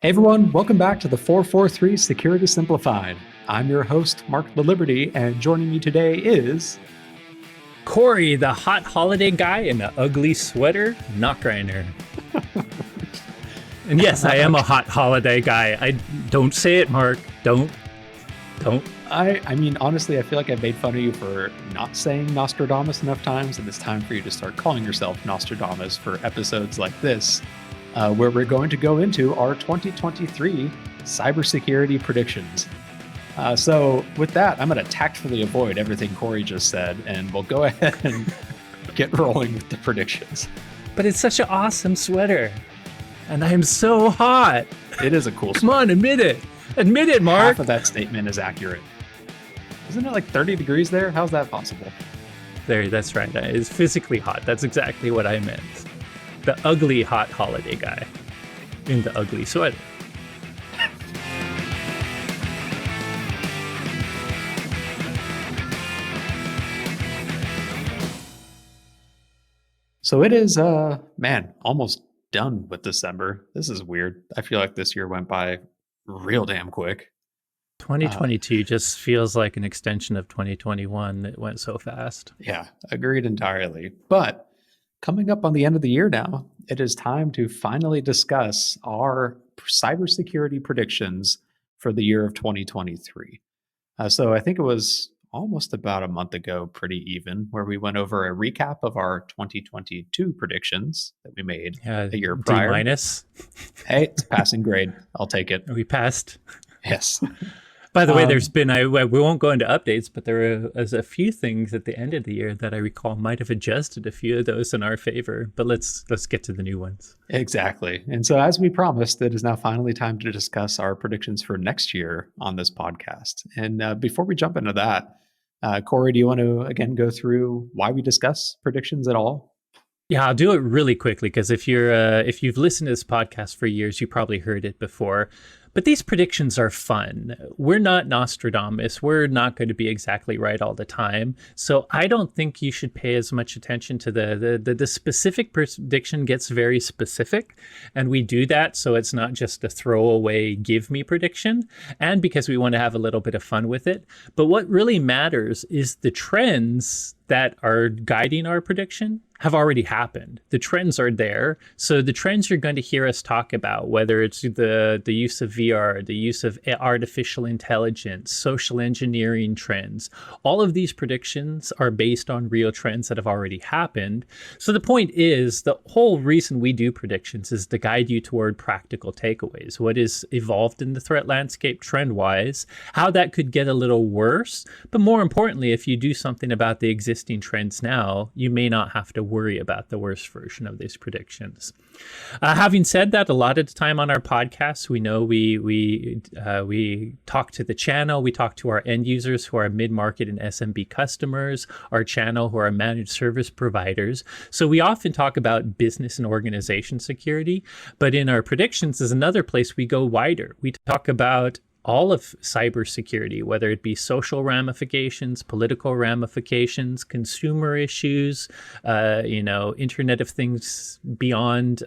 Hey everyone, welcome back to the 443 Security Simplified. I'm your host, Mark LaLiberty, and joining me today is Corey, the hot holiday guy in an ugly sweater, Knockreiner. And yes, I am a hot holiday guy. I don't say it, Mark. Don't. I mean, honestly, I feel like I've made fun of you for not saying Nostradamus enough times, and it's time for you to start calling yourself Nostradamus for episodes like this, where we're going to go into our 2023 cybersecurity predictions. So with that, I'm going to tactfully avoid everything Corey just said, and we'll go ahead and get rolling with the predictions. But it's such an awesome sweater. And I am so hot. It is a cool Come on, admit it. Admit it, Mark. Half of that statement is accurate. Isn't it like 30 degrees there? How's that possible? There, that's right. It's physically hot. That's exactly what I meant. The ugly hot holiday guy in the ugly sweater. So it is, almost done with December. This is weird. I feel like this year went by real damn quick. 2022 just feels like an extension of 2021. It went so fast. Yeah, agreed entirely. But coming up on the end of the year now, it is time to finally discuss our cybersecurity predictions for the year of 2023. So I think it was almost about a month ago, pretty even, where we went over a recap of our 2022 predictions that we made a year prior. D minus. Hey, it's a passing grade. I'll take it. We passed. Yes. By the way, there's been, we won't go into updates, but there was a few things at the end of the year that I recall might have adjusted a few of those in our favor, but let's get to the new ones. Exactly. And so as we promised, it is now finally time to discuss our predictions for next year on this podcast. And before we jump into that, Corey, do you want to, again, go through why we discuss predictions at all? Yeah, I'll do it really quickly because if you've listened to this podcast for years, you probably heard it before. But these predictions are fun. We're not Nostradamus. We're not going to be exactly right all the time. So I don't think you should pay as much attention to the specific prediction gets very specific. And we do that so it's not just a throwaway give me prediction. And because we want to have a little bit of fun with it. But what really matters is the trends that are guiding our prediction have already happened. The trends are there. So the trends you're going to hear us talk about, whether it's the use of VR, the use of artificial intelligence, social engineering trends, all of these predictions are based on real trends that have already happened. So the point is, the whole reason we do predictions is to guide you toward practical takeaways. What is evolved in the threat landscape trend-wise, how that could get a little worse, but more importantly, if you do something about the existing trends now, you may not have to worry about the worst version of these predictions. Having said that, a lot of the time on our podcasts, we know we talk to the channel, we talk to our end users who are mid-market and SMB customers, our channel who are managed service providers. So we often talk about business and organization security, but in our predictions is another place we go wider. We talk about all of cybersecurity, whether it be social ramifications, political ramifications, consumer issues, Internet of Things beyond,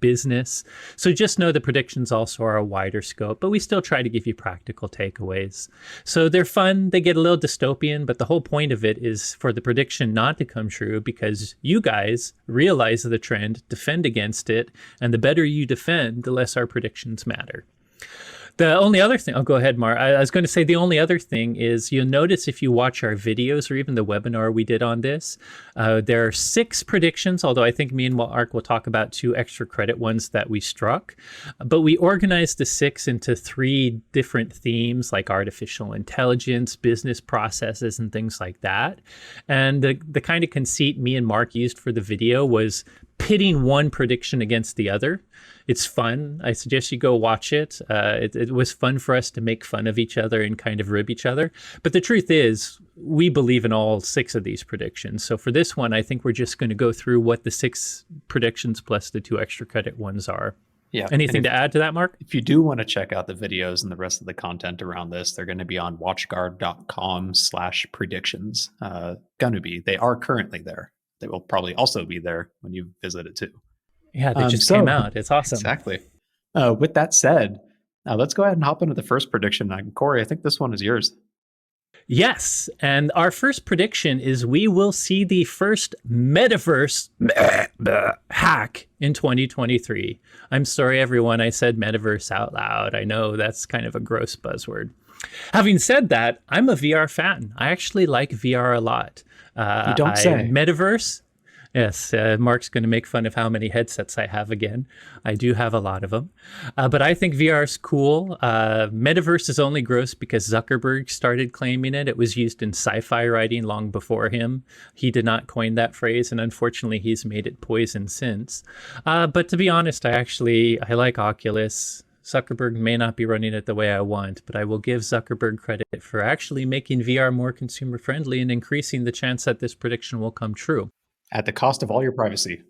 business. So just know the predictions also are a wider scope, but we still try to give you practical takeaways. So they're fun, they get a little dystopian, but the whole point of it is for the prediction not to come true because you guys realize the trend, defend against it, and the better you defend, the less our predictions matter. The only other thing, go ahead, Mar. I was going to say the only other thing is you'll notice if you watch our videos or even the webinar we did on this, there are 6 predictions, although I think me and Mark will talk about 2 extra credit ones that we struck. But we organized the 6 into 3 different themes like artificial intelligence, business processes, and things like that. And the kind of conceit me and Mark used for the video was pitting one prediction against the other. It's fun. I suggest you go watch it. It was fun for us to make fun of each other and kind of rib each other. But the truth is, we believe in all 6 of these predictions. So for this one, I think we're just going to go through what the 6 predictions plus the 2 extra credit ones are. Yeah. Anything to add to that, Mark? If you do want to check out the videos and the rest of the content around this, they're going to be on watchguard.com/predictions. They are currently there. They will probably also be there when you visit it too. Yeah, they just came out. It's awesome. Exactly. With that said, let's go ahead and hop into the first prediction. Corey, I think this one is yours. Yes, and our first prediction is we will see the first metaverse hack in 2023. I'm sorry, everyone, I said metaverse out loud. I know that's kind of a gross buzzword. Having said that, I'm a VR fan. I actually like VR a lot. You don't say. Metaverse. Yes, Mark's going to make fun of how many headsets I have again. I do have a lot of them. But I think VR is cool. Metaverse is only gross because Zuckerberg started claiming it. It was used in sci-fi writing long before him. He did not coin that phrase, and unfortunately, he's made it poison since. But to be honest, I like Oculus. Zuckerberg may not be running it the way I want, but I will give Zuckerberg credit for actually making VR more consumer friendly and increasing the chance that this prediction will come true. At the cost of all your privacy.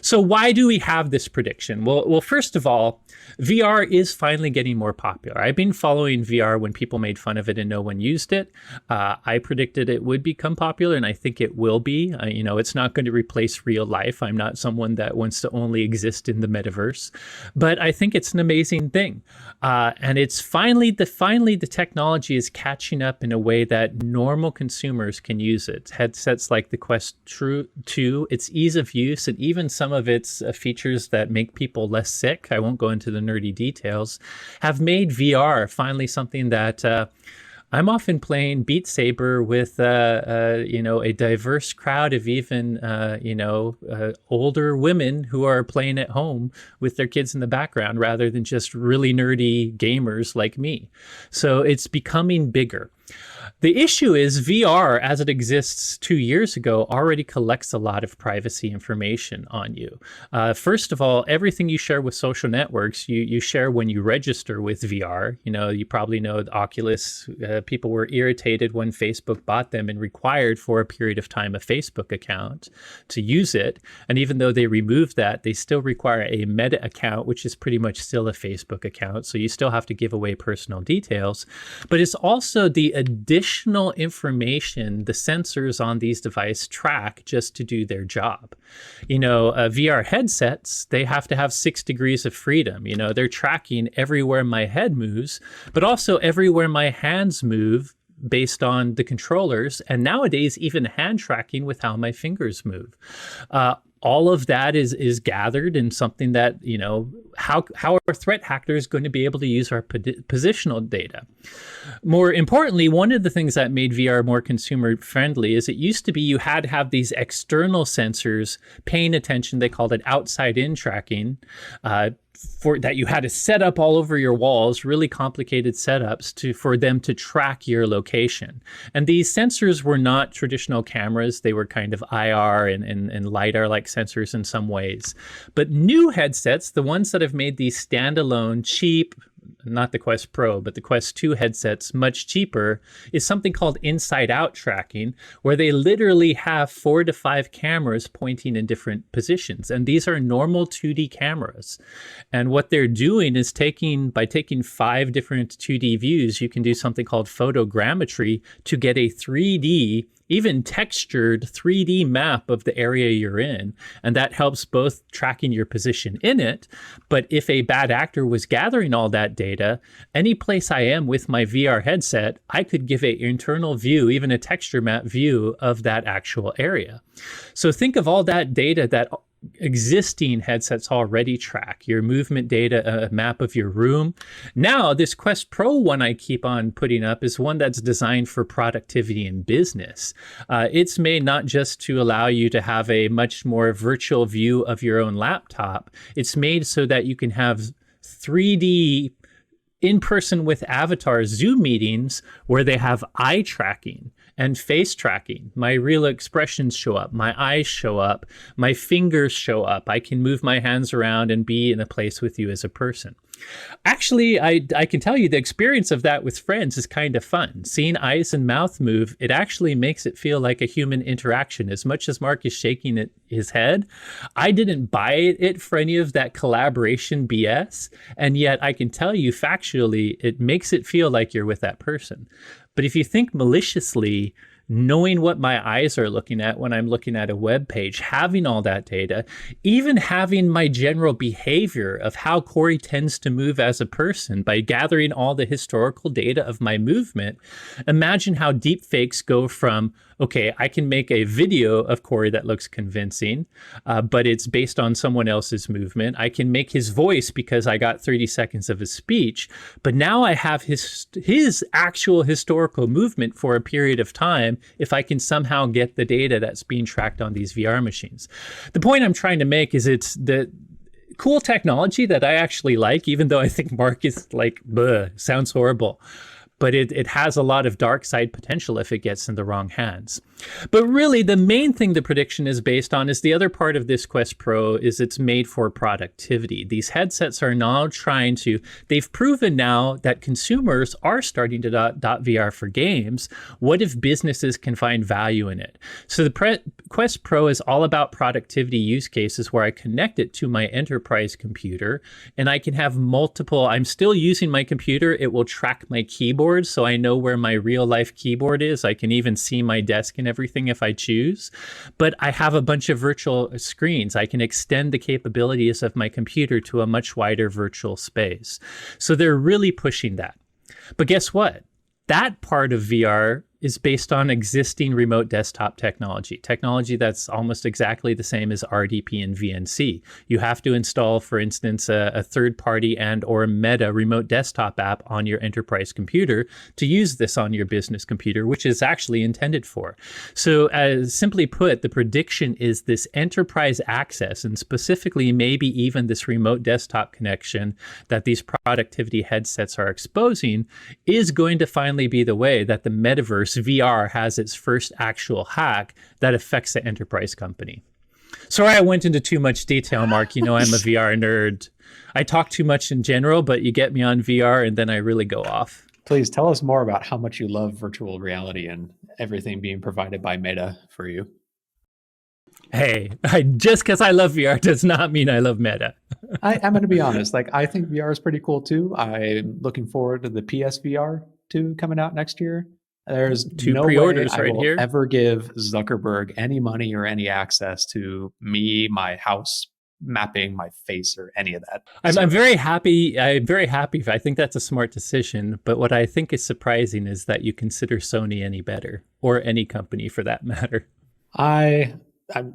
So why do we have this prediction? Well, first of all, VR is finally getting more popular. I've been following VR when people made fun of it and no one used it. I predicted it would become popular, and I think it will be. It's not going to replace real life. I'm not someone that wants to only exist in the metaverse, but I think it's an amazing thing. And it's finally the technology is catching up in a way that normal consumers can use it. Headsets like the Quest 2, it's ease of use, and even some of its features that make people less sick, I won't go into the nerdy details, have made VR finally something that I'm often playing Beat Saber with a diverse crowd of even older women who are playing at home with their kids in the background rather than just really nerdy gamers like me. So it's becoming bigger. The issue is VR, as it exists 2 years ago, already collects a lot of privacy information on you. First of all, everything you share with social networks, you share when you register with VR. You probably know the Oculus, people were irritated when Facebook bought them and required for a period of time a Facebook account to use it. And even though they removed that, they still require a Meta account, which is pretty much still a Facebook account. So you still have to give away personal details. But it's also the additional information the sensors on these devices track just to do their job. VR headsets, they have to have 6 degrees of freedom. They're tracking everywhere my head moves, but also everywhere my hands move based on the controllers, and nowadays even hand tracking with how my fingers move. All of that is gathered in something that, how are threat actors going to be able to use our positional data? More importantly, one of the things that made VR more consumer friendly is it used to be you had to have these external sensors paying attention. They called it outside in tracking. For that, you had to set up all over your walls, really complicated setups for them to track your location. And these sensors were not traditional cameras. They were kind of IR and LiDAR-like sensors in some ways. But new headsets, the ones that have made these standalone, cheap, not the Quest Pro, but the Quest 2 headsets much cheaper, is something called inside-out tracking, where they literally have 4 to 5 cameras pointing in different positions. And these are normal 2D cameras. And what they're doing is by taking 5 different 2D views, you can do something called photogrammetry to get a 3D, even textured 3D map of the area you're in. And that helps both tracking your position in it. But if a bad actor was gathering all that data, any place I am with my VR headset, I could give an internal view, even a texture map view of that actual area. So think of all that data that existing headsets already track, your movement data, a map of your room. Now, this Quest Pro one I keep on putting up is one that's designed for productivity and business. It's made not just to allow you to have a much more virtual view of your own laptop. It's made so that you can have 3D in-person with avatars Zoom meetings where they have eye tracking and face tracking. My real expressions show up, my eyes show up, my fingers show up. I can move my hands around and be in a place with you as a person. Actually, I can tell you the experience of that with friends is kind of fun. Seeing eyes and mouth move, it actually makes it feel like a human interaction. As much as Mark is shaking his head, I didn't buy it for any of that collaboration BS. And yet I can tell you factually, it makes it feel like you're with that person. But if you think maliciously, knowing what my eyes are looking at when I'm looking at a web page, having all that data, even having my general behavior of how Corey tends to move as a person by gathering all the historical data of my movement. Imagine how deep fakes go from, okay, I can make a video of Corey that looks convincing, but it's based on someone else's movement. I can make his voice because I got 30 seconds of his speech, but now I have his actual historical movement for a period of time if I can somehow get the data that's being tracked on these VR machines. The point I'm trying to make is it's the cool technology that I actually like, even though I think Mark is like, sounds horrible. But it has a lot of dark side potential if it gets in the wrong hands. But really, the main thing the prediction is based on is the other part of this Quest Pro is it's made for productivity. These headsets are now they've proven now that consumers are starting to adopt VR for games. What if businesses can find value in it? So the Quest Pro is all about productivity use cases where I connect it to my enterprise computer and I can have I'm still using my computer. It will track my keyboard so I know where my real life keyboard is. I can even see my desk and everything if I choose. But I have a bunch of virtual screens. I can extend the capabilities of my computer to a much wider virtual space. So they're really pushing that. But guess what? That part of VR is based on existing remote desktop technology that's almost exactly the same as RDP and VNC. You have to install, for instance, a third-party and or Meta remote desktop app on your enterprise computer to use this on your business computer, which is actually intended for. So simply put, the prediction is this enterprise access, and specifically maybe even this remote desktop connection that these productivity headsets are exposing, is going to finally be the way that the metaverse VR has its first actual hack that affects the enterprise company. Sorry, I went into too much detail, Mark. You know, I'm a VR nerd. I talk too much in general, but you get me on VR and then I really go off. Please tell us more about how much you love virtual reality and everything being provided by Meta for you. Hey, just because I love VR does not mean I love Meta. I'm going to be honest. Like, I think VR is pretty cool too. I'm looking forward to the PSVR 2 coming out next year. There's Two no pre-orders way I right will here. ever give Zuckerberg any money or any access to me, my house mapping, my face, or any of that. I'm very happy. I'm very happy. I think that's a smart decision. But what I think is surprising is that you consider Sony any better, or any company for that matter.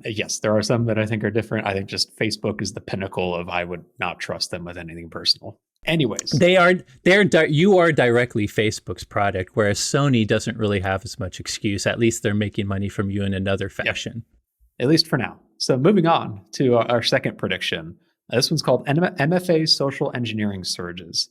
Yes, there are some that I think are different. I think just Facebook is the pinnacle of I would not trust them with anything personal. Anyways, you are directly Facebook's product, whereas Sony doesn't really have as much excuse. At least they're making money from you in another fashion. Yep. At least for now. So moving on to our second prediction. This one's called MFA social engineering surges.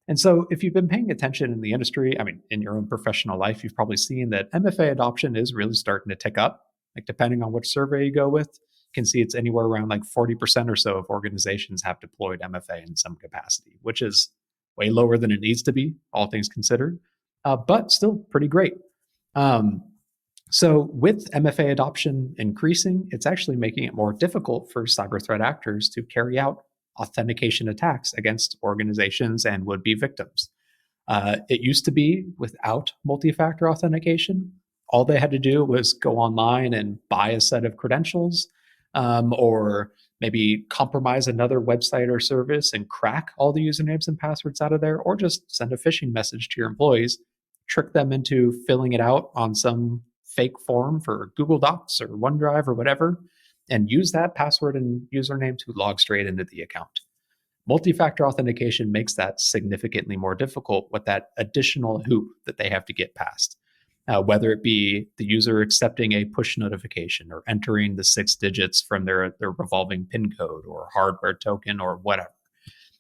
And so if you've been paying attention in the industry, I mean, in your own professional life, you've probably seen that MFA adoption is really starting to tick up. Like, depending on which survey you go with, you can see it's anywhere around like 40% or so of organizations have deployed MFA in some capacity, which is way lower than it needs to be, all things considered, but still pretty great. So with MFA adoption increasing, it's actually making it more difficult for cyber threat actors to carry out authentication attacks against organizations and would-be victims. It used to be without multi-factor authentication. All they had to do was go online and buy a set of credentials, or maybe compromise another website or service and crack all the usernames and passwords out of there, or just send a phishing message to your employees, trick them into filling it out on some fake form for Google Docs or OneDrive or whatever, and use that password and username to log straight into the account. Multi-factor authentication makes that significantly more difficult with that additional hoop that they have to get past. Whether it be the user accepting a push notification or entering the 6 digits from their revolving PIN code or hardware token or whatever.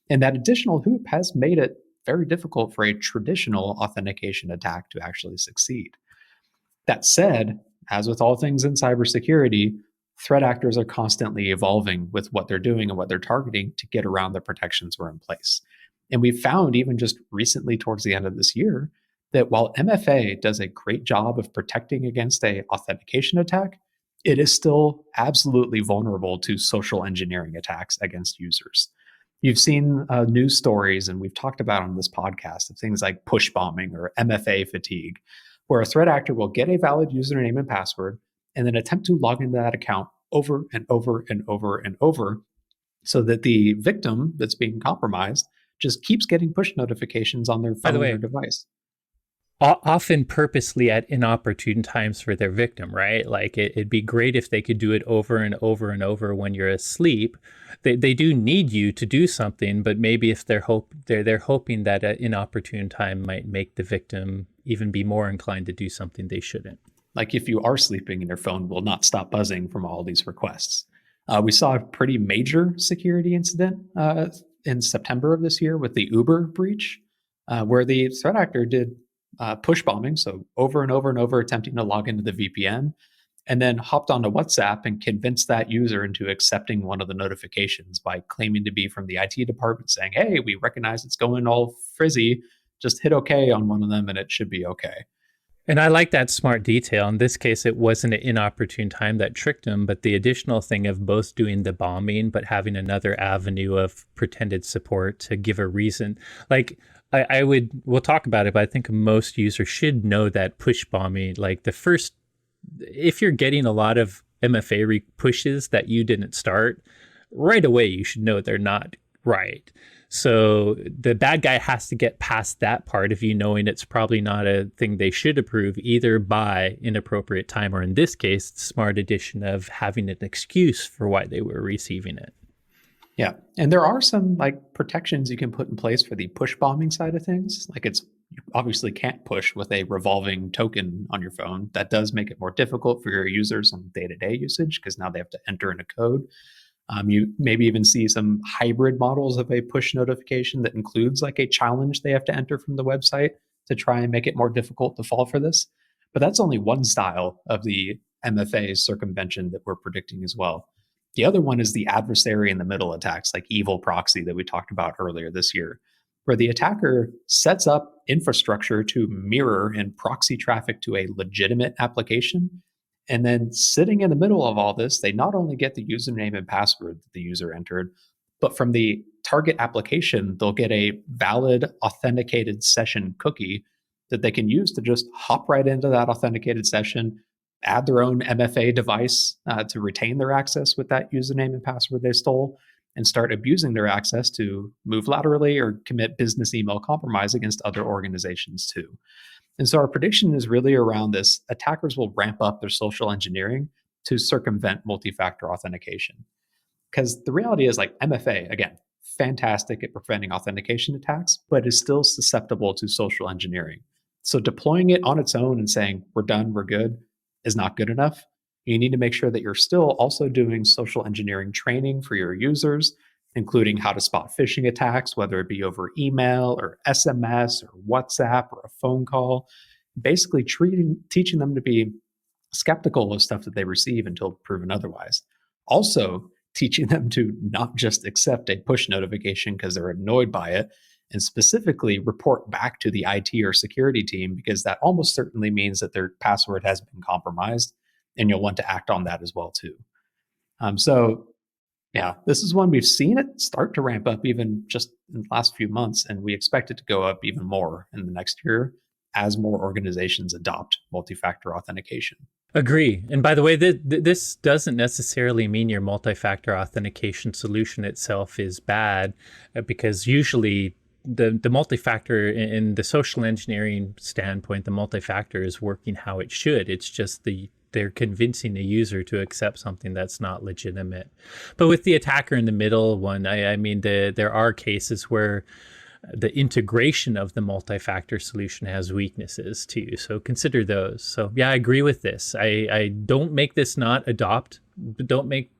And that additional hoop has made it very difficult for a traditional authentication attack to actually succeed. That said, as with all things in cybersecurity, threat actors are constantly evolving with what they're doing and what they're targeting to get around the protections that are in place. And we've found even just recently towards the end of this year that while MFA does a great job of protecting against an authentication attack, it is still absolutely vulnerable to social engineering attacks against users. You've seen news stories, and we've talked about on this podcast, of things like push bombing or MFA fatigue, where a threat actor will get a valid username and password and then attempt to log into that account over and over and over and over so that the victim that's being compromised just keeps getting push notifications on their By the phone or way, device. often purposely at inopportune times for their victim, right? Like it'd be great if they could do it over and over and over when you're asleep. They do need you to do something, but maybe if they're hoping that an inopportune time might make the victim even be more inclined to do something they shouldn't. Like if you are sleeping and your phone will not stop buzzing from all these requests. We saw a pretty major security incident in September of this year with the Uber breach, where the threat actor did push bombing, so over and over and over attempting to log into the VPN, and then hopped onto WhatsApp and convinced that user into accepting one of the notifications by claiming to be from the IT department saying, hey, we recognize it's going all frizzy, just hit OK on one of them and it should be OK. And I like that smart detail. In this case, it wasn't an inopportune time that tricked him, but the additional thing of both doing the bombing, but having another avenue of pretended support to give a reason. Like we'll talk about it, but I think most users should know that push bombing, like if you're getting a lot of MFA pushes that you didn't start, right away, you should know they're not right. So the bad guy has to get past that part of you knowing it's probably not a thing they should approve, either by inappropriate time or, in this case, the smart addition of having an excuse for why they were receiving it. Yeah. And there are some protections you can put in place for the push bombing side of things. You obviously can't push with a revolving token on your phone. That does make it more difficult for your users on day-to-day usage because now they have to enter in a code. You maybe even see some hybrid models of a push notification that includes a challenge they have to enter from the website to try and make it more difficult to fall for this. But that's only one style of the MFA circumvention that we're predicting as well. The other one is the adversary in the middle attacks, like evil proxy that we talked about earlier this year, where the attacker sets up infrastructure to mirror and proxy traffic to a legitimate application. And then sitting in the middle of all this, they not only get the username and password that the user entered, but from the target application, they'll get a valid authenticated session cookie that they can use to just hop right into that authenticated session, add their own MFA device to retain their access with that username and password they stole, and start abusing their access to move laterally or commit business email compromise against other organizations too. And so our prediction is really around this. Attackers will ramp up their social engineering to circumvent multi-factor authentication. Because the reality is MFA, again, fantastic at preventing authentication attacks, but is still susceptible to social engineering. So deploying it on its own and saying, we're done, we're good, is not good enough. You need to make sure that you're still also doing social engineering training for your users, including how to spot phishing attacks, whether it be over email or SMS or WhatsApp or a phone call, basically teaching them to be skeptical of stuff that they receive until proven otherwise. Also, teaching them to not just accept a push notification because they're annoyed by it, and specifically report back to the IT or security team, because that almost certainly means that their password has been compromised, and you'll want to act on that as well too. Yeah, this is one we've seen it start to ramp up even just in the last few months, and we expect it to go up even more in the next year as more organizations adopt multi-factor authentication. Agree. And by the way, this doesn't necessarily mean your multi-factor authentication solution itself is bad, because usually the multi-factor in the social engineering standpoint, the multi-factor is working how it should. It's just they're convincing the user to accept something that's not legitimate. But with the attacker in the middle one, I mean, there are cases where the integration of the multi-factor solution has weaknesses too. So consider those. So yeah, I agree with this. I don't make this not adopt. Don't make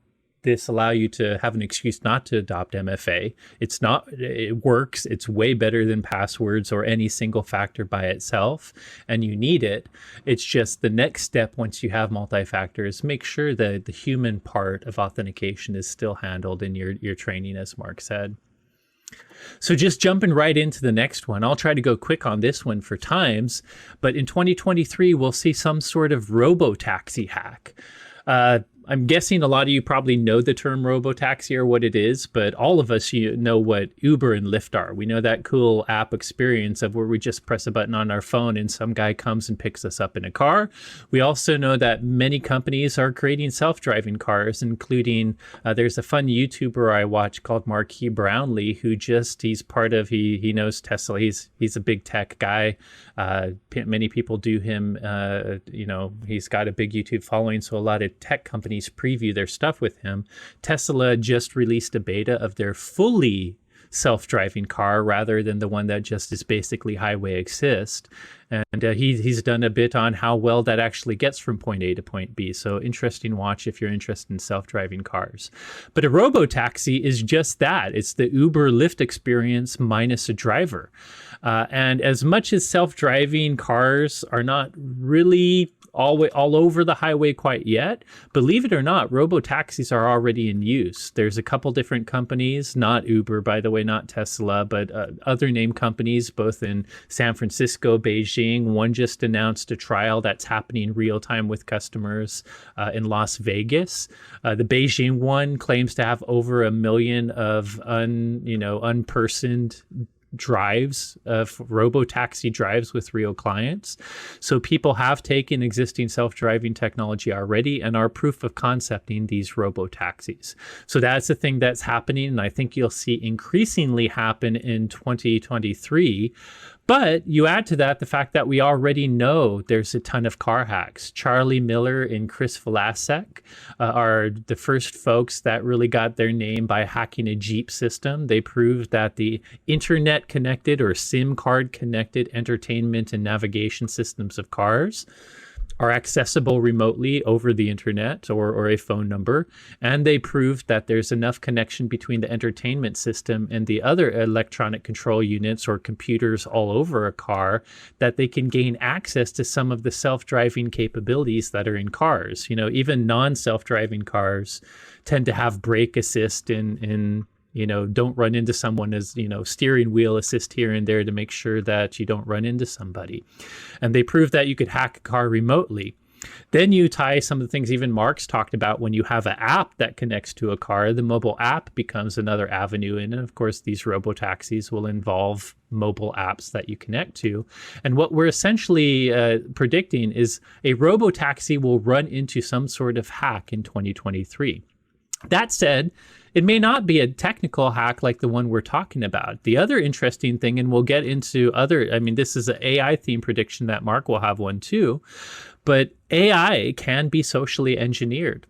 this allow you to have an excuse not to adopt MFA. It works. It's way better than passwords or any single factor by itself, and you need it. It's just the next step once you have multi-factor is make sure that the human part of authentication is still handled in your training, as Mark said. So just jumping right into the next one, I'll try to go quick on this one for times, but in 2023, we'll see some sort of robo-taxi hack. I'm guessing a lot of you probably know the term robotaxi or what it is, but all of us know what Uber and Lyft are. We know that cool app experience of where we just press a button on our phone and some guy comes and picks us up in a car. We also know that many companies are creating self-driving cars, including there's a fun YouTuber I watch called Marquis Brownlee, who he's part of, he knows Tesla. He's a big tech guy. Many people do him, he's got a big YouTube following, so a lot of tech companies preview their stuff with him. Tesla just released a beta of their fully self-driving car rather than the one that just is basically highway assist. And he's done a bit on how well that actually gets from point A to point B. So interesting watch if you're interested in self-driving cars. But a robo-taxi is just that. It's the Uber Lyft experience minus a driver. And as much as self-driving cars are not really all over the highway quite yet, believe it or not, robo-taxis are already in use. There's a couple different companies, not Uber, by the way, not Tesla, but other name companies, both in San Francisco, Beijing. One just announced a trial that's happening real time with customers in Las Vegas. The Beijing one claims to have over 1 million of unpersoned drives of robo-taxi drives with real clients. So people have taken existing self-driving technology already and are proof of concepting these robo-taxis. So that's the thing that's happening, and I think you'll see increasingly happen in 2023. But you add to that the fact that we already know there's a ton of car hacks. Charlie Miller and Chris Velasek are the first folks that really got their name by hacking a Jeep system. They proved that the internet connected or SIM card connected entertainment and navigation systems of cars are accessible remotely over the internet or a phone number. And they proved that there's enough connection between the entertainment system and the other electronic control units or computers all over a car that they can gain access to some of the self-driving capabilities that are in cars. Even non-self-driving cars tend to have brake assist in don't run into someone as, steering wheel assist here and there to make sure that you don't run into somebody. And they proved that you could hack a car remotely. Then you tie some of the things even Mark's talked about when you have an app that connects to a car, the mobile app becomes another avenue. And of course, these robo-taxis will involve mobile apps that you connect to. And what we're essentially predicting is a robo-taxi will run into some sort of hack in 2023. That said, it may not be a technical hack like the one we're talking about. The other interesting thing, and we'll get into this is an AI theme prediction that Mark will have one too, but AI can be socially engineered.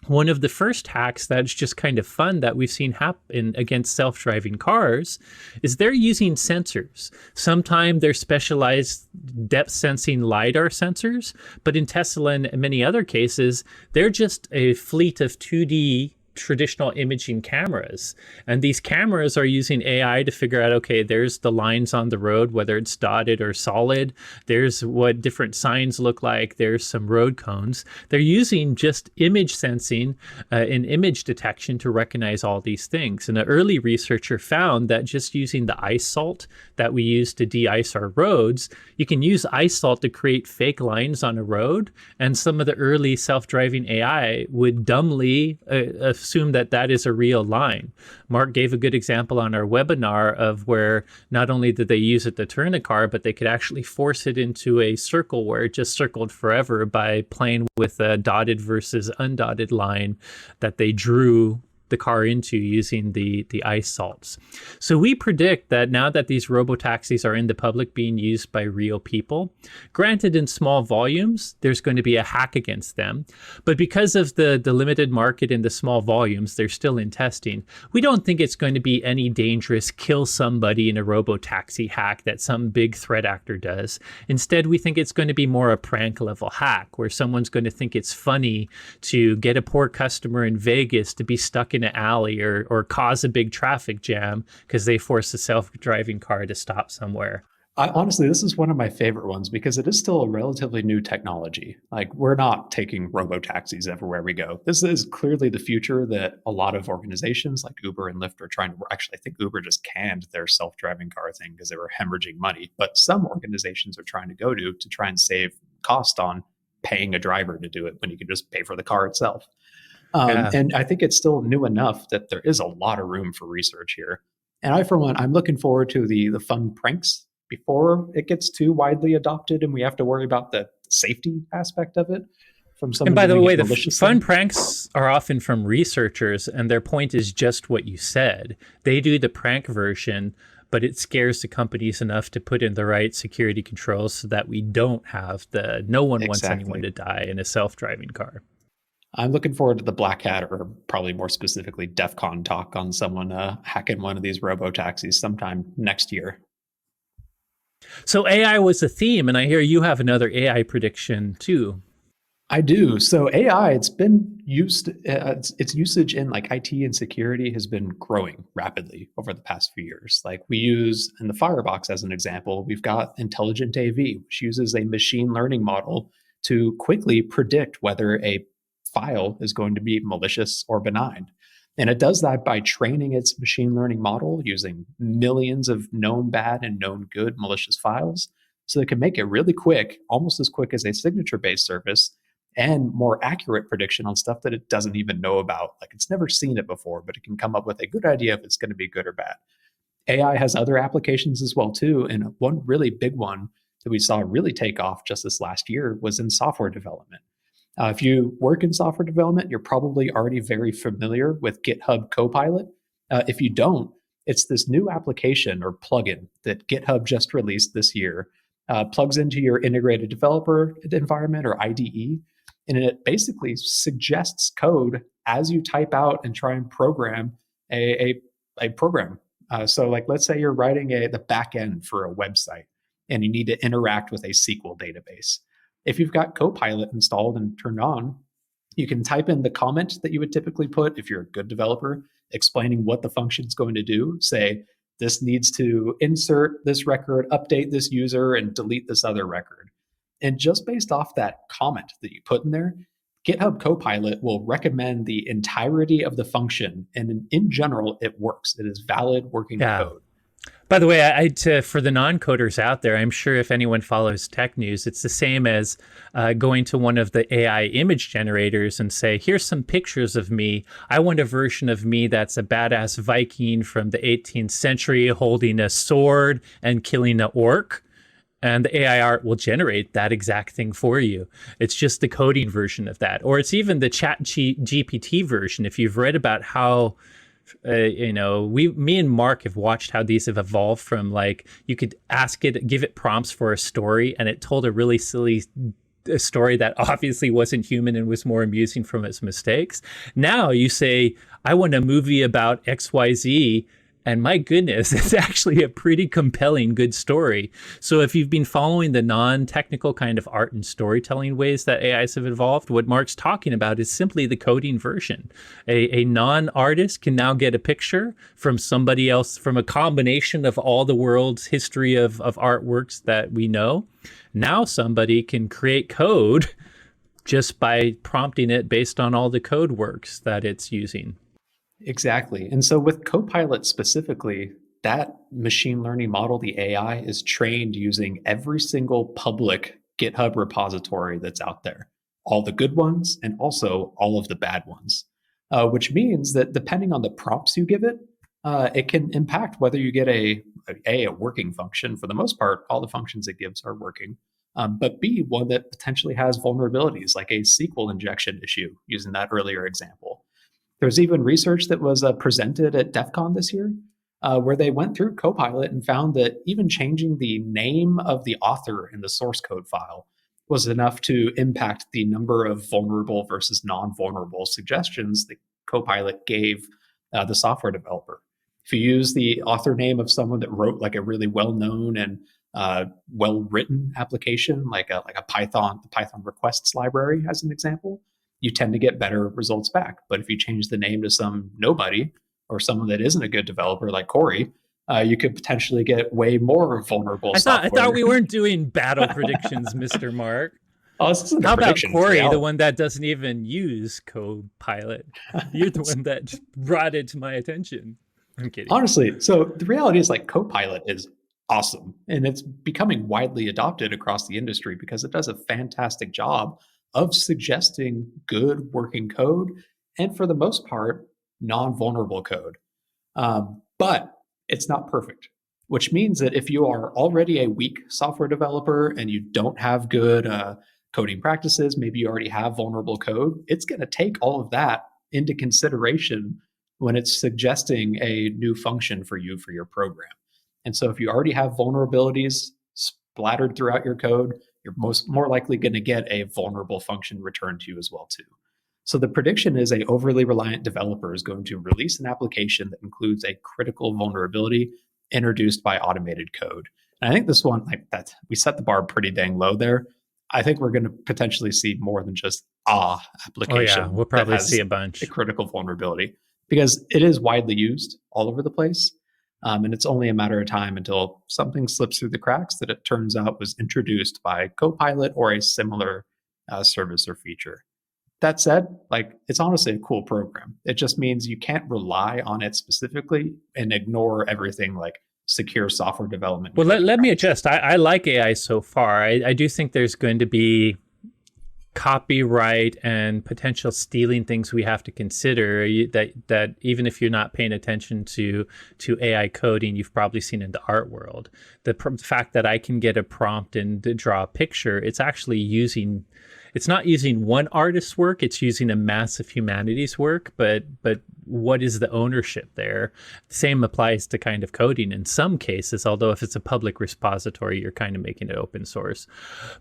One of the first hacks that's just kind of fun that we've seen happen against self-driving cars is they're using sensors. Sometimes they're specialized depth sensing LiDAR sensors, but in Tesla and many other cases, they're just a fleet of 2D traditional imaging cameras. And these cameras are using AI to figure out, okay, there's the lines on the road, whether it's dotted or solid. There's what different signs look like. There's some road cones. They're using just image sensing and image detection to recognize all these things. And an early researcher found that just using the ice salt that we use to de-ice our roads, you can use ice salt to create fake lines on a road. And some of the early self-driving AI would dumbly assume that that is a real line. Mark gave a good example on our webinar of where not only did they use it to turn a car, but they could actually force it into a circle where it just circled forever by playing with a dotted versus undotted line that they drew the car into using the ice salts. So we predict that now that these robotaxis are in the public being used by real people, granted in small volumes, there's going to be a hack against them. But because of the limited market in the small volumes, they're still in testing. We don't think it's going to be any dangerous kill somebody in a robotaxi hack that some big threat actor does. Instead, we think it's going to be more a prank level hack where someone's going to think it's funny to get a poor customer in Vegas to be stuck in an alley or cause a big traffic jam because they force a self-driving car to stop somewhere. Honestly, this is one of my favorite ones because it is still a relatively new technology. Like, we're not taking robo-taxis everywhere we go. This is clearly the future that a lot of organizations like Uber and Lyft are trying to. Actually, I think Uber just canned their self-driving car thing because they were hemorrhaging money. But some organizations are trying to go to try and save cost on paying a driver to do it when you can just pay for the car itself. Yeah. And I think it's still new enough that there is a lot of room for research here. And I, for one, I'm looking forward to the fun pranks before it gets too widely adopted and we have to worry about the safety aspect of it from And someone by the doing way, it the fun maliciously. pranks are often from researchers, and their point is just what you said. They do the prank version, but it scares the companies enough to put in the right security controls so that we don't have no one wants anyone Exactly. to die in a self-driving car. I'm looking forward to the Black Hat, or probably more specifically, DEF CON talk on someone hacking one of these robo taxis sometime next year. So AI was a theme, and I hear you have another AI prediction too. I do. So AI, it's been used, its usage in like IT and security has been growing rapidly over the past few years. Like we use in the Firebox as an example, we've got intelligent AV, which uses a machine learning model to quickly predict whether a file is going to be malicious or benign. And it does that by training its machine learning model using millions of known bad and known good malicious files. So it can make it really quick, almost as quick as a signature based service, and more accurate prediction on stuff that it doesn't even know about. Like it's never seen it before, but it can come up with a good idea if it's going to be good or bad. AI has other applications as well too, and one really big one that we saw really take off just this last year was in software development. If you work in software development, you're probably already very familiar with GitHub Copilot. If you don't, it's this new application or plugin that GitHub just released this year. Plugs into your integrated developer environment or IDE, and it basically suggests code as you type out and try and program a program. So, like, let's say you're writing the back end for a website, and you need to interact with a SQL database. If you've got Copilot installed and turned on, you can type in the comment that you would typically put if you're a good developer, explaining what the function is going to do. Say, this needs to insert this record, update this user, and delete this other record. And just based off that comment that you put in there, GitHub Copilot will recommend the entirety of the function. And in general, it works. It is valid working Yeah. code. By the way, for the non-coders out there, I'm sure if anyone follows tech news, it's the same as going to one of the AI image generators and say, here's some pictures of me. I want a version of me that's a badass Viking from the 18th century holding a sword and killing an orc. And the AI art will generate that exact thing for you. It's just the coding version of that. Or it's even the chat GPT version. If you've read about how me and Mark have watched how these have evolved from, like, you could ask it, give it prompts for a story, and it told a really silly story that obviously wasn't human and was more amusing from its mistakes. Now you say, I want a movie about XYZ. And my goodness, it's actually a pretty compelling, good story. So if you've been following the non-technical kind of art and storytelling ways that AIs have evolved, what Mark's talking about is simply the coding version. A non-artist can now get a picture from somebody else, from a combination of all the world's history of artworks that we know. Now somebody can create code just by prompting it based on all the code works that it's using. Exactly. And so with Copilot specifically, that machine learning model, the AI, is trained using every single public GitHub repository that's out there, all the good ones and also all of the bad ones, which means that depending on the prompts you give it, it can impact whether you get a working function. For the most part, all the functions it gives are working. But B, one that potentially has vulnerabilities, like a SQL injection issue, using that earlier example. There's even research that was presented at DEF CON this year, where they went through Copilot and found that even changing the name of the author in the source code file was enough to impact the number of vulnerable versus non-vulnerable suggestions that Copilot gave the software developer. If you use the author name of someone that wrote like a really well-known and well-written application, like a Python, the Python requests library, as an example, you tend to get better results back. But if you change the name to some nobody or someone that isn't a good developer like Corey, you could potentially get way more vulnerable software. I thought we weren't doing battle predictions, Mr. Mark. Oh, this isn't How a about prediction, Corey, the one that doesn't even use Copilot? You're the one that brought it to my attention. I'm kidding. Honestly, so the reality is, like, Copilot is awesome, and it's becoming widely adopted across the industry because it does a fantastic job of suggesting good working code and, for the most part, non-vulnerable code. But it's not perfect, which means that if you are already a weak software developer and you don't have good coding practices, maybe you already have vulnerable code, it's going to take all of that into consideration when it's suggesting a new function for you for your program. And so if you already have vulnerabilities splattered throughout your code, you're more likely going to get a vulnerable function returned to you as well too. So the prediction is a overly reliant developer is going to release an application that includes a critical vulnerability introduced by automated code. And I think this one, like that, we set the bar pretty dang low there. I think we're going to potentially see more than just application. Oh yeah, we'll probably see a bunch. A critical vulnerability because it is widely used all over the place. And it's only a matter of time until something slips through the cracks that it turns out was introduced by Copilot or a similar service or feature. That said, like, it's honestly a cool program. It just means you can't rely on it specifically and ignore everything like secure software development. Well, let me adjust. I like AI so far. I do think there's going to be copyright and potential stealing things we have to consider that even if you're not paying attention to AI coding, you've probably seen in the art world. The fact that I can get a prompt and draw a picture, it's not using one artist's work, it's using a mass of humanity's work, but what is the ownership there? Same applies to kind of coding in some cases, although if it's a public repository, you're kind of making it open source.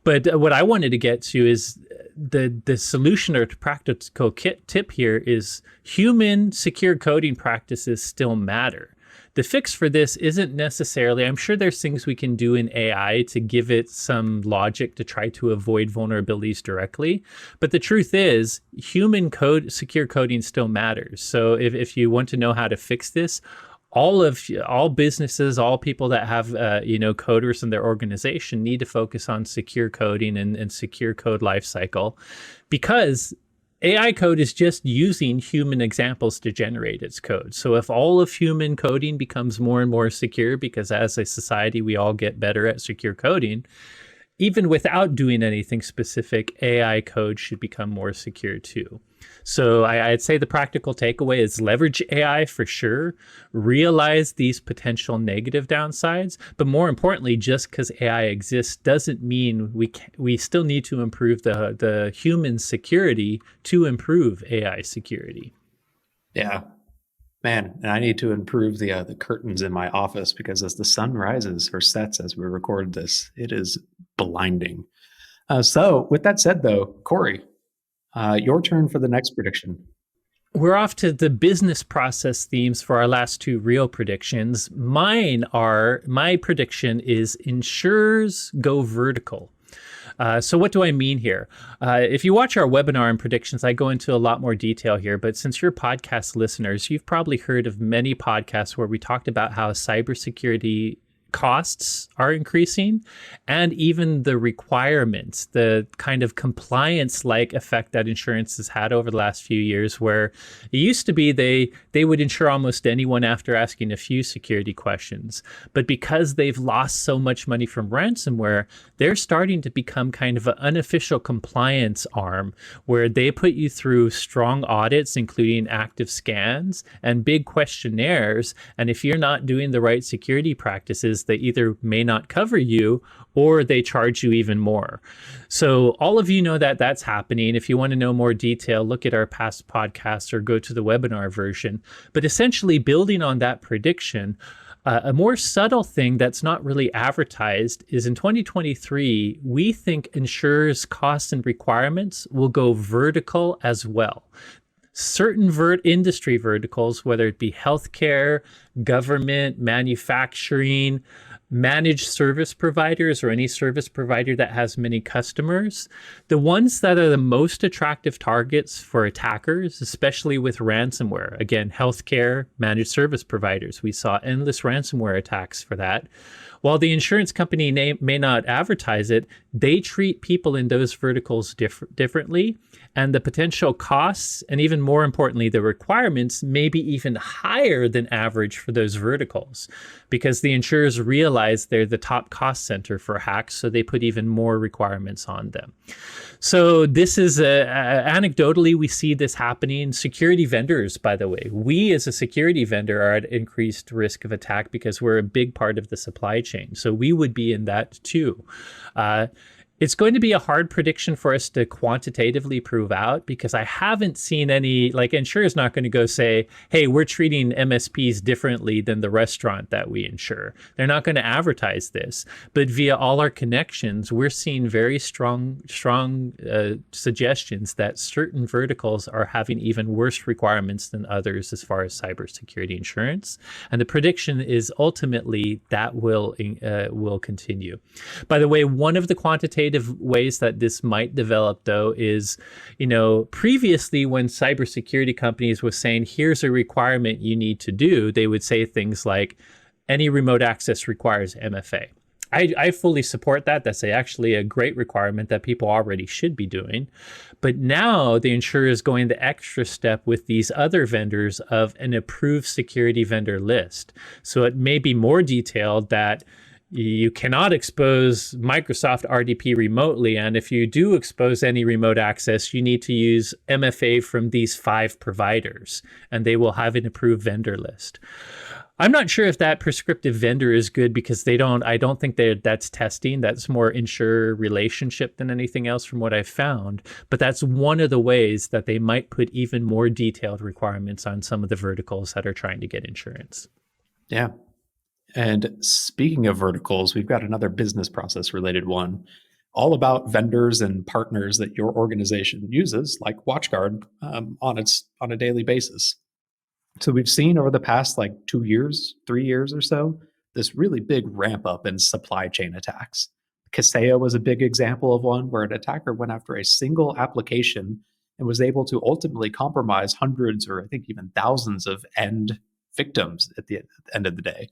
But what I wanted to get to is the solution or practical tip here is human secure coding practices still matter. The fix for this isn't necessarily, I'm sure there's things we can do in AI to give it some logic to try to avoid vulnerabilities directly. But the truth is, human code, secure coding still matters. So if you want to know how to fix this, all businesses, all people that have coders in their organization need to focus on secure coding and secure code lifecycle, because AI code is just using human examples to generate its code. So if all of human coding becomes more and more secure, because as a society we all get better at secure coding, even without doing anything specific, AI code should become more secure too. So I'd say the practical takeaway is leverage AI for sure, realize these potential negative downsides, but more importantly, just because AI exists doesn't mean we still need to improve the human security to improve AI security. Yeah, man, and I need to improve the curtains in my office because as the sun rises or sets as we record this, it is blinding. So with that said, though, Corey, your turn for the next prediction. We're off to the business process themes for our last two real predictions. My prediction is insurers go vertical. So what do I mean here? If you watch our webinar and predictions, I go into a lot more detail here, but since you're podcast listeners, you've probably heard of many podcasts where we talked about how cybersecurity costs are increasing, and even the requirements, the kind of compliance-like effect that insurance has had over the last few years, where it used to be they would insure almost anyone after asking a few security questions. But because they've lost so much money from ransomware, they're starting to become kind of an unofficial compliance arm where they put you through strong audits, including active scans and big questionnaires. And if you're not doing the right security practices, they either may not cover you or they charge you even more. So all of you know that that's happening. If you want to know more detail, look at our past podcasts or go to the webinar version. But essentially building on that prediction, a more subtle thing that's not really advertised is in 2023, we think insurers' costs and requirements will go vertical as well. Certain industry verticals, whether it be healthcare, government, manufacturing, managed service providers, or any service provider that has many customers, the ones that are the most attractive targets for attackers, especially with ransomware. Again, healthcare, managed service providers. We saw endless ransomware attacks for that. While the insurance company may not advertise it, they treat people in those verticals differently, and the potential costs, and even more importantly, the requirements may be even higher than average for those verticals, because the insurers realize they're the top cost center for hacks, so they put even more requirements on them. So this is anecdotally, we see this happening. Security vendors, by the way, we as a security vendor are at increased risk of attack because we're a big part of the supply chain. So we would be in that too. It's going to be a hard prediction for us to quantitatively prove out, because I haven't seen any, like, insurers not going to go say, hey, we're treating MSPs differently than the restaurant that we insure. They're not going to advertise this. But via all our connections, we're seeing very strong suggestions that certain verticals are having even worse requirements than others as far as cybersecurity insurance. And the prediction is ultimately that will continue. By the way, one of the quantitative ways that this might develop, though, is, previously when cybersecurity companies was saying, here's a requirement you need to do, they would say things like, any remote access requires MFA. I fully support that. That's actually a great requirement that people already should be doing. But now the insurer is going the extra step with these other vendors of an approved security vendor list. So it may be more detailed that you cannot expose Microsoft RDP remotely. And if you do expose any remote access, you need to use MFA from these 5 providers, and they will have an approved vendor list. I'm not sure if that prescriptive vendor is good, because I don't think that's testing. That's more insurer relationship than anything else from what I've found. But that's one of the ways that they might put even more detailed requirements on some of the verticals that are trying to get insurance. Yeah. And speaking of verticals, we've got another business process related one, all about vendors and partners that your organization uses, like WatchGuard, on a daily basis. So we've seen over the past 2 years, 3 years or so, this really big ramp up in supply chain attacks. Kaseya was a big example of one where an attacker went after a single application and was able to ultimately compromise hundreds, or I think even thousands, of end victims at the end of the day.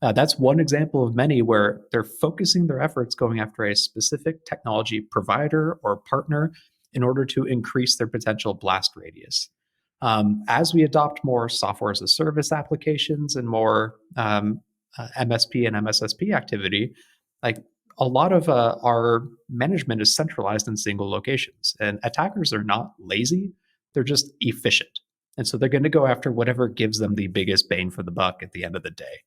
That's one example of many where they're focusing their efforts going after a specific technology provider or partner in order to increase their potential blast radius. As we adopt more software as a service applications and more MSP and MSSP activity, a lot of our management is centralized in single locations, and attackers are not lazy, they're just efficient. And so they're going to go after whatever gives them the biggest bang for the buck at the end of the day.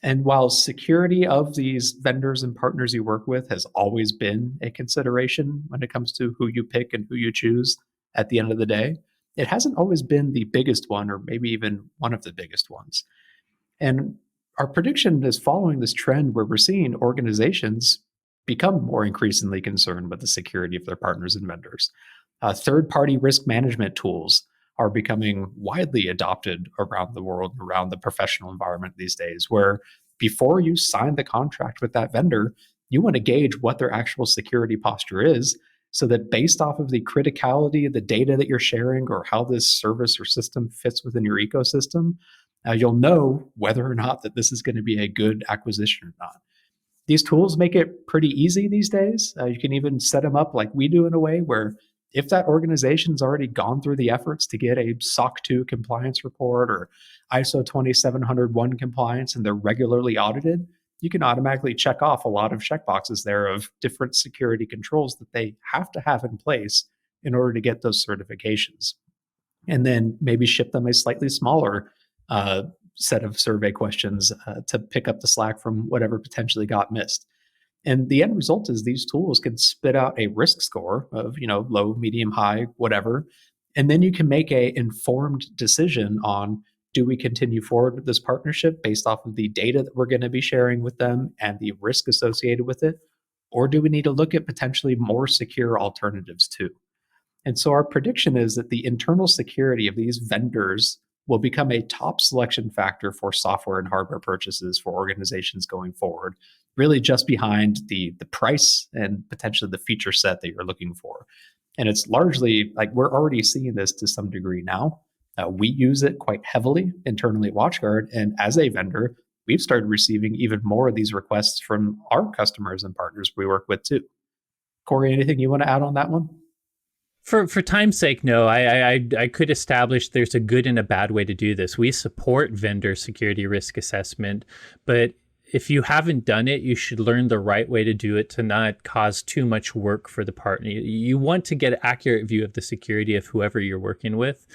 And while security of these vendors and partners you work with has always been a consideration when it comes to who you pick and who you choose at the end of the day, it hasn't always been the biggest one, or maybe even one of the biggest ones. And our prediction is following this trend where we're seeing organizations become more increasingly concerned with the security of their partners and vendors. Third-party risk management tools are becoming widely adopted around the world, around the professional environment these days, where before you sign the contract with that vendor, you want to gauge what their actual security posture is, so that based off of the criticality of the data that you're sharing or how this service or system fits within your ecosystem, you'll know whether or not that this is going to be a good acquisition or not. These tools make it pretty easy these days. You can even set them up like we do in a way where if that organization's already gone through the efforts to get a SOC 2 compliance report or ISO 27001 compliance and they're regularly audited, you can automatically check off a lot of checkboxes there of different security controls that they have to have in place in order to get those certifications. And then maybe ship them a slightly smaller set of survey questions to pick up the slack from whatever potentially got missed. And the end result is these tools can spit out a risk score of, low, medium, high, whatever. And then you can make a informed decision on, do we continue forward with this partnership based off of the data that we're going to be sharing with them and the risk associated with it? Or do we need to look at potentially more secure alternatives too? And so our prediction is that the internal security of these vendors will become a top selection factor for software and hardware purchases for organizations going forward, really just behind the price and potentially the feature set that you're looking for. And it's largely we're already seeing this to some degree now. We use it quite heavily internally at WatchGuard. And as a vendor, we've started receiving even more of these requests from our customers and partners we work with too. Corey, anything you want to add on that one? For time's sake, no. I could establish there's a good and a bad way to do this. We support vendor security risk assessment, but if you haven't done it, you should learn the right way to do it to not cause too much work for the partner. You want to get an accurate view of the security of whoever you're working with,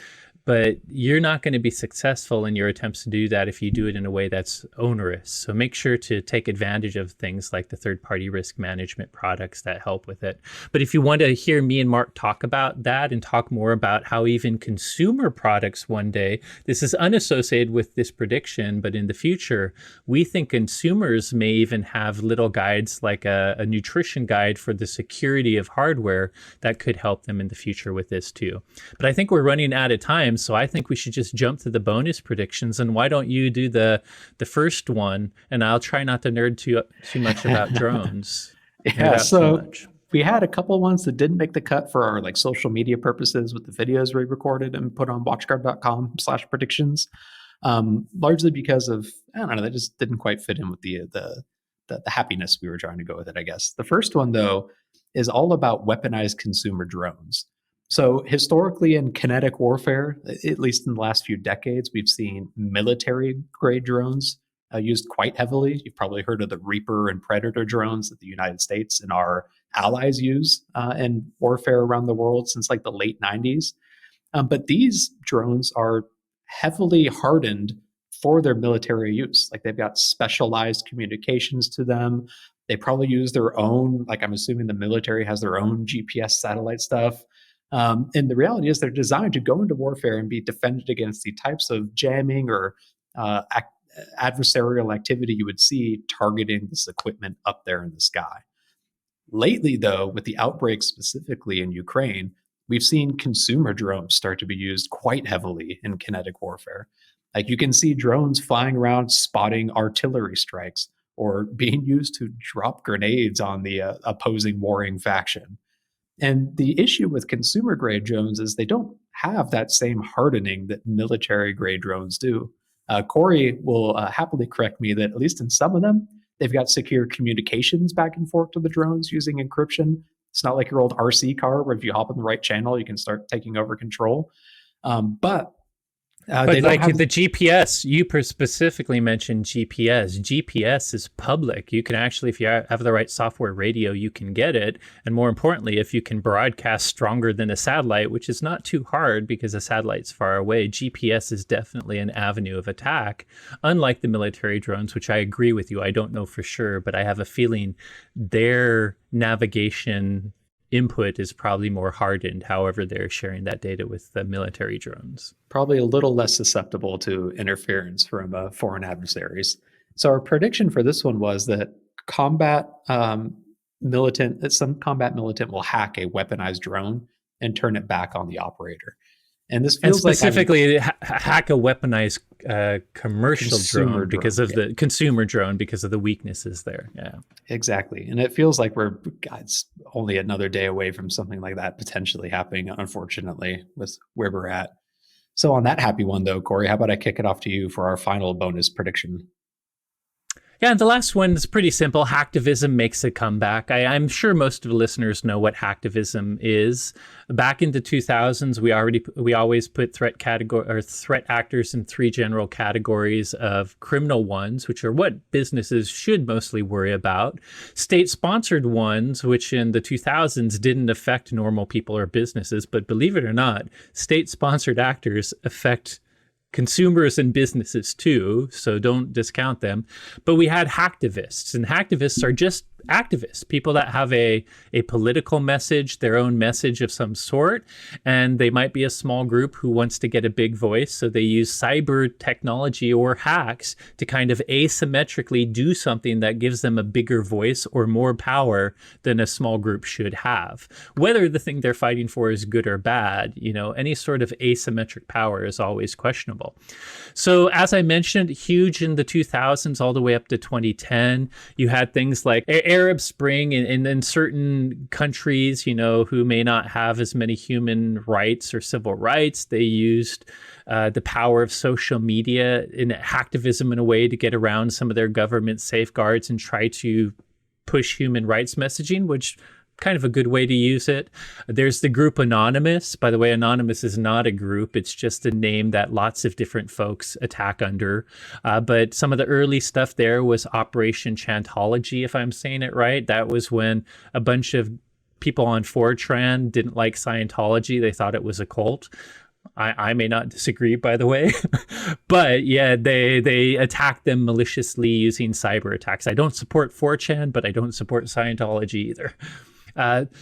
but you're not going to be successful in your attempts to do that if you do it in a way that's onerous. So make sure to take advantage of things like the third-party risk management products that help with it. But if you want to hear me and Mark talk about that and talk more about how even consumer products one day, this is unassociated with this prediction, but in the future, we think consumers may even have little guides like a nutrition guide for the security of hardware that could help them in the future with this too. But I think we're running out of time. So I think we should just jump to the bonus predictions. And why don't you do the first one? And I'll try not to nerd too much about drones. Yeah, so we had a couple ones that didn't make the cut for our like social media purposes with the videos we recorded and put on watchguard.com/predictions. Largely because of, I don't know, they just didn't quite fit in with the happiness we were trying to go with it, I guess. The first one, though, is all about weaponized consumer drones. So historically in kinetic warfare, at least in the last few decades, we've seen military-grade drones used quite heavily. You've probably heard of the Reaper and Predator drones that the United States and our allies use in warfare around the world since like the late 90s. But these drones are heavily hardened for their military use. Like they've got specialized communications to them. They probably use their own, like I'm assuming the military has their own GPS satellite stuff. And the reality is they're designed to go into warfare and be defended against the types of jamming or adversarial activity you would see targeting this equipment up there in the sky. Lately, though, with the outbreak specifically in Ukraine, we've seen consumer drones start to be used quite heavily in kinetic warfare. Like you can see drones flying around spotting artillery strikes or being used to drop grenades on the opposing warring faction. And the issue with consumer grade drones is they don't have that same hardening that military grade drones do. Corey will happily correct me that at least in some of them, they've got secure communications back and forth to the drones using encryption. It's not like your old RC car where if you hop on the right channel, you can start taking over control. But like the GPS, you specifically mentioned GPS. GPS is public. You can actually, if you have the right software radio, you can get it. And more importantly, if you can broadcast stronger than a satellite, which is not too hard because a satellite's far away, GPS is definitely an avenue of attack. Unlike the military drones, which I agree with you, I don't know for sure, but I have a feeling their navigation input is probably more hardened, however they're sharing that data with the military drones. Probably a little less susceptible to interference from foreign adversaries. So our prediction for this one was that some combat militant will hack a weaponized drone and turn it back on the operator. And this feels specifically hack a weaponized commercial drone because of the consumer drone because of the weaknesses there. Yeah, exactly. And it feels like it's only another day away from something like that potentially happening, unfortunately, with where we're at. So on that happy one, though, Corey, how about I kick it off to you for our final bonus prediction? Yeah, and the last one is pretty simple. Hacktivism makes a comeback. I'm sure most of the listeners know what hacktivism is. Back in the 2000s, we always put threat actors in three general categories of criminal ones, which are what businesses should mostly worry about. State-sponsored ones, which in the 2000s didn't affect normal people or businesses, but believe it or not, state-sponsored actors affect consumers and businesses too, so don't discount them. But we had hacktivists, and hacktivists are just activists, people that have a political message, their own message of some sort, and they might be a small group who wants to get a big voice, so they use cyber technology or hacks to kind of asymmetrically do something that gives them a bigger voice or more power than a small group should have. Whether the thing they're fighting for is good or bad, any sort of asymmetric power is always questionable. So as I mentioned, huge in the 2000s all the way up to 2010, you had things like Arab Spring in certain countries, who may not have as many human rights or civil rights. They used the power of social media in hacktivism in a way to get around some of their government safeguards and try to push human rights messaging, which kind of a good way to use it. There's the group Anonymous. By the way, Anonymous is not a group. It's just a name that lots of different folks attack under. But some of the early stuff there was Operation Chantology, if I'm saying it right. That was when a bunch of people on 4chan didn't like Scientology. They thought it was a cult. I may not disagree, by the way, but yeah, they attack them maliciously using cyber attacks. I don't support 4chan, but I don't support Scientology either.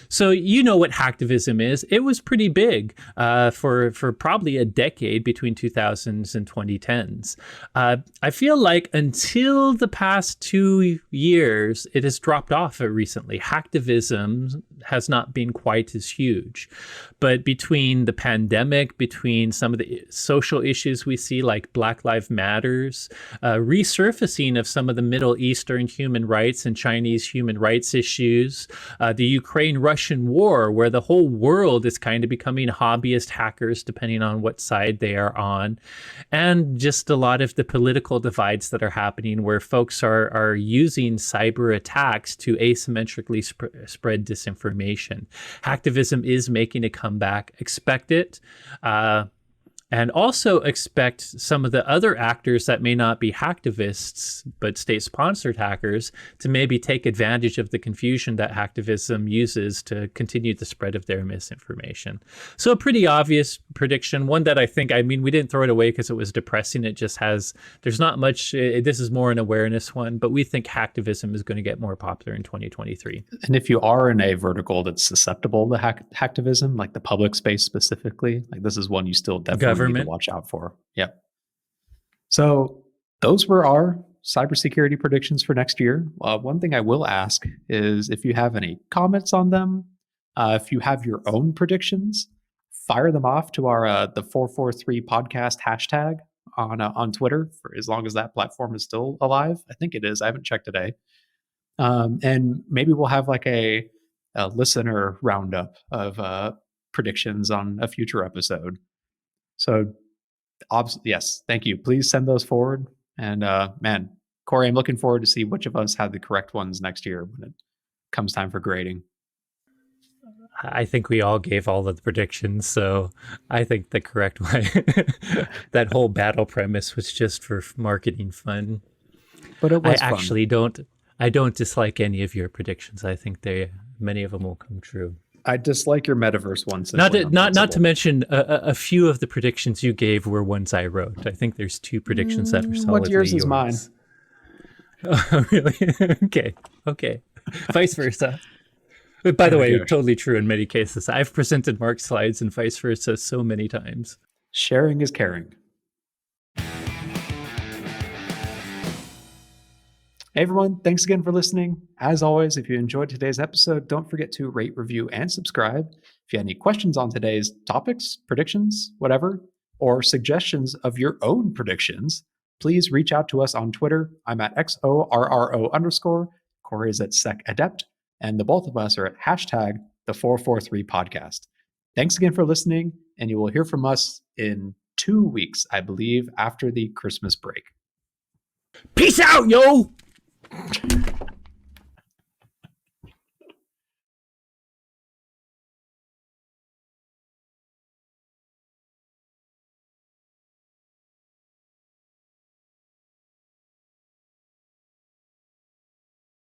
So you know what hacktivism is. It was pretty big for probably a decade between 2000s and 2010s. I feel like until the past 2 years, it has dropped off recently. Hacktivism has not been quite as huge. But between the pandemic, between some of the social issues we see like Black Lives Matters, resurfacing of some of the Middle Eastern human rights and Chinese human rights issues, the Ukraine-Russian war, where the whole world is kind of becoming hobbyist hackers depending on what side they are on, and just a lot of the political divides that are happening where folks are using cyber attacks to asymmetrically spread disinformation. Hacktivism is making a comeback. Expect it. And also expect some of the other actors that may not be hacktivists, but state-sponsored hackers, to maybe take advantage of the confusion that hacktivism uses to continue the spread of their misinformation. So a pretty obvious prediction, one that I think, we didn't throw it away because it was depressing. It just there's not much, this is more an awareness one, but we think hacktivism is going to get more popular in 2023. And if you are in a vertical that's susceptible to hacktivism, like the public space specifically, like this is one you still definitely need to watch out for. Yep. So those were our cybersecurity predictions for next year. One thing I will ask is if you have any comments on them, if you have your own predictions, fire them off to our the 443 podcast hashtag on Twitter for as long as that platform is still alive. I think it is. I haven't checked today. And maybe we'll have like a listener roundup of predictions on a future episode. So, yes, thank you. Please send those forward. And man, Corey, I'm looking forward to see which of us had the correct ones next year when it comes time for grading. I think we all gave all of the predictions, so I think the correct way. That whole battle premise was just for marketing fun. But it was I actually don't dislike any of your predictions. I think many of them will come true. I dislike your metaverse ones. Not to mention a few of the predictions you gave were ones I wrote. I think there's 2 predictions that are solidly what yours is mine. Oh, really? Okay. Vice versa. But by the way, totally true in many cases. I've presented Mark's slides and vice versa so many times. Sharing is caring. Hey everyone, thanks again for listening. As always, if you enjoyed today's episode, don't forget to rate, review, and subscribe. If you have any questions on today's topics, predictions, whatever, or suggestions of your own predictions, please reach out to us on Twitter. I'm at XORRO_. Corey is at SecAdept, and the both of us are at hashtag the 443 podcast. Thanks again for listening, and you will hear from us in 2 weeks, I believe, after the Christmas break. Peace out, yo!